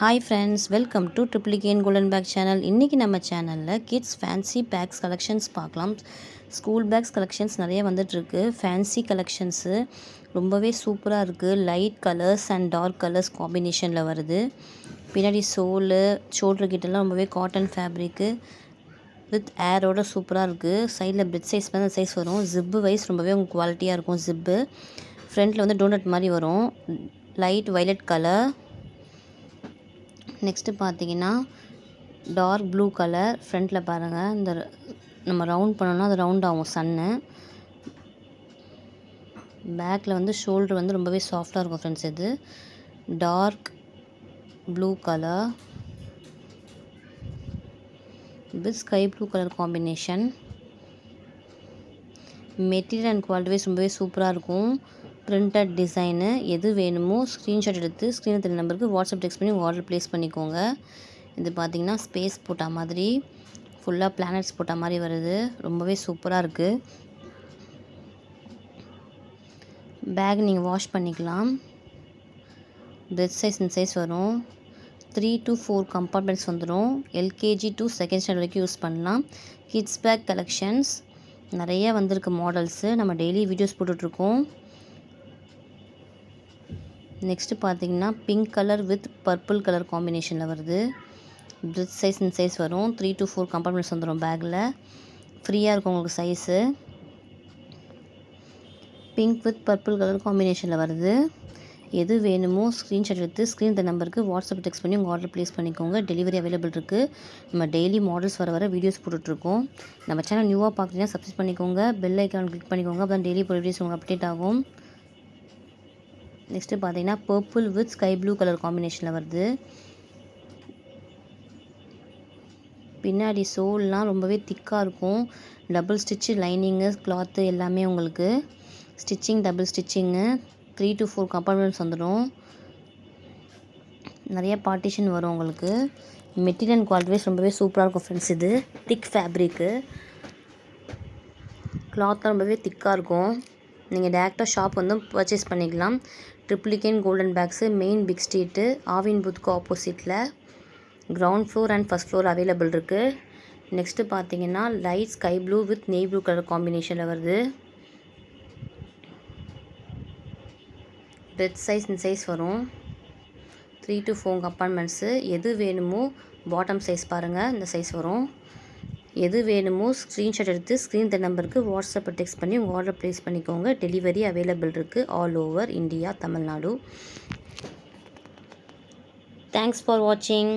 Hi friends, welcome to Triplicane golden bag channel. இன்றைக்கி நம்ம சேனலில் கிட்ஸ் ஃபேன்சி பேக்ஸ் கலெக்ஷன்ஸ் பார்க்கலாம். ஸ்கூல் பேக்ஸ் கலெக்ஷன்ஸ் நிறைய வந்துட்டுருக்கு. ஃபேன்சி கலெக்ஷன்ஸு ரொம்பவே சூப்பராக இருக்குது. Light colours and dark colours காம்பினேஷனில் வருது. பின்னாடி ஷோல்டர் கிட்டலாம் ரொம்பவே காட்டன் ஃபேப்ரிக்கு வித் ஏரோட சூப்பராக இருக்குது. சைடில் பிரெட் சைஸ் அந்த சைஸ் வரும். ஜிப்பு வைஸ் ரொம்பவே உங்களுக்கு குவாலிட்டியாக இருக்கும். ஜிப்பு ஃப்ரண்ட்டில் வந்து டோனட் மாதிரி வரும். Light violet colour. நெக்ஸ்ட்டு பார்த்தீங்கன்னா டார்க் ப்ளூ கலர். ஃப்ரண்ட்டில் பாருங்கள், இந்த நம்ம ரவுண்ட் பண்ணோன்னா அது ரவுண்ட் ஆகும் சன்னு. பேக்கில் வந்து ஷோல்டர் வந்து ரொம்பவே சாஃப்டாக இருக்கும் ஃப்ரெண்ட்ஸ். இது dark blue colour with sky blue colour combination. Material and quality wise ரொம்பவே சூப்பராக இருக்கும். Printed design. எது வேணுமோ ஸ்க்ரீன்ஷாட் எடுத்து ஸ்க்ரீனில் தெரிய நம்பருக்கு வாட்ஸ்அப் டெக்ஸ்ட் பண்ணி ஆர்டர் ப்ளேஸ் பண்ணிக்கோங்க. இது பார்த்திங்கன்னா ஸ்பேஸ் போட்டா மாதிரி, ஃபுல்லாக பிளானட்ஸ் போட்டா மாதிரி வருது. ரொம்பவே சூப்பராக இருக்குது. பேக் நீங்கள் வாஷ் பண்ணிக்கலாம். பிரெட் சைஸ் இந்த சைஸ் வரும். 3 to 4 கம்பார்ட்மெண்ட்ஸ் வந்துடும். எல்கேஜி to செகண்ட் ஸ்டாண்டர்ட் வரைக்கும் யூஸ் பண்ணலாம். கிட்ஸ் பேக் கலெக்ஷன்ஸ் நிறைய வந்திருக்கு மாடல்ஸு. நம்ம டெய்லி வீடியோஸ் போட்டுட்ருக்கோம். நெக்ஸ்ட்டு பார்த்தீங்கன்னா pink colour with purple colour காம்பினேஷனில் வருது. பிரெட் சைஸ் இந்த சைஸ் வரும். 3 to 4 கம்பார்ட்மெண்ட்ஸ் வந்துடும். பேக்கில் ஃப்ரீயாக இருக்கும் உங்களுக்கு size. Pink with purple colour காம்பினேஷனில் வருது. எது வேணுமோ ஸ்க்ரீன்ஷாட் எடுத்து ஸ்க்ரீன் இந்த நம்பருக்கு வாட்ஸ்அப் டெக்ஸ்ட் பண்ணி உங்கள் ஆர்டர் ப்ளேஸ் பண்ணிக்கோங்க. டெலிவரி அவைலபிள் இருக்குது. நம்ம டெய்லி மாடல்ஸ் வர வீடியோஸ் போட்டுட்ருக்கோம். நம்ம சேனல் நியூவாக பார்க்குறீங்கன்னா சப்ஸ்கிரைப் பண்ணிக்கோங்க. பெல் ஐக்கான் கிளிக் பண்ணிக்கோங்க. அப்போ தான் டெய்லி வீடியோஸ் உங்களுக்கு அப்டேட் ஆகும். நெக்ஸ்ட்டு பார்த்தீங்கன்னா purple with sky blue colour காம்பினேஷனில் வருது. பின்னாடி சோல்லாம் ரொம்பவே திக்காக இருக்கும். டபுள் ஸ்டிச்சு லைனிங்கு கிளாத்து எல்லாமே உங்களுக்கு stitching double stitching. 3 to 4 compartments வந்துடும். நிறைய பார்ட்டிஷன் வரும் உங்களுக்கு. மெட்டீரியல் குவாலிட்டி வைஸ் ரொம்பவே சூப்பராக இருக்கும் ஃப்ரெண்ட்ஸ். இது திக் ஃபேப்ரிக்கு. கிளாத்லாம் ரொம்பவே திக்காக இருக்கும். நீங்கள் டேரெக்டாக ஷாப் வந்து பர்ச்சேஸ் பண்ணிக்கலாம். Triplicane golden bags, main big street, Aavin புத்துக்கு ஆப்போசிட்டில் ground floor and first floor available இருக்குது. நெக்ஸ்ட்டு பார்த்தீங்கன்னா light sky blue with navy blue colour காம்பினேஷனில் வருது. பிரெட் சைஸ் இந்த சைஸ் வரும். 3 to 4 கம்பார்ட்மெண்ட்ஸு. எது வேணுமோ பாட்டம் சைஸ் பாருங்கள், இந்த சைஸ் வரும். எது வேணுமோ ஸ்க்ரீன்ஷாட் எடுத்து ஸ்க்ரீன் த நம்பருக்கு வாட்ஸ்அப்பை டெக்ஸ்ட் பண்ணி உங்கள் ஆர்டர் ப்ளேஸ் பண்ணிக்கோங்க. டெலிவரி அவைலபிள் இருக்குது all over India, Tamil Nadu. Thanks for வாட்சிங்.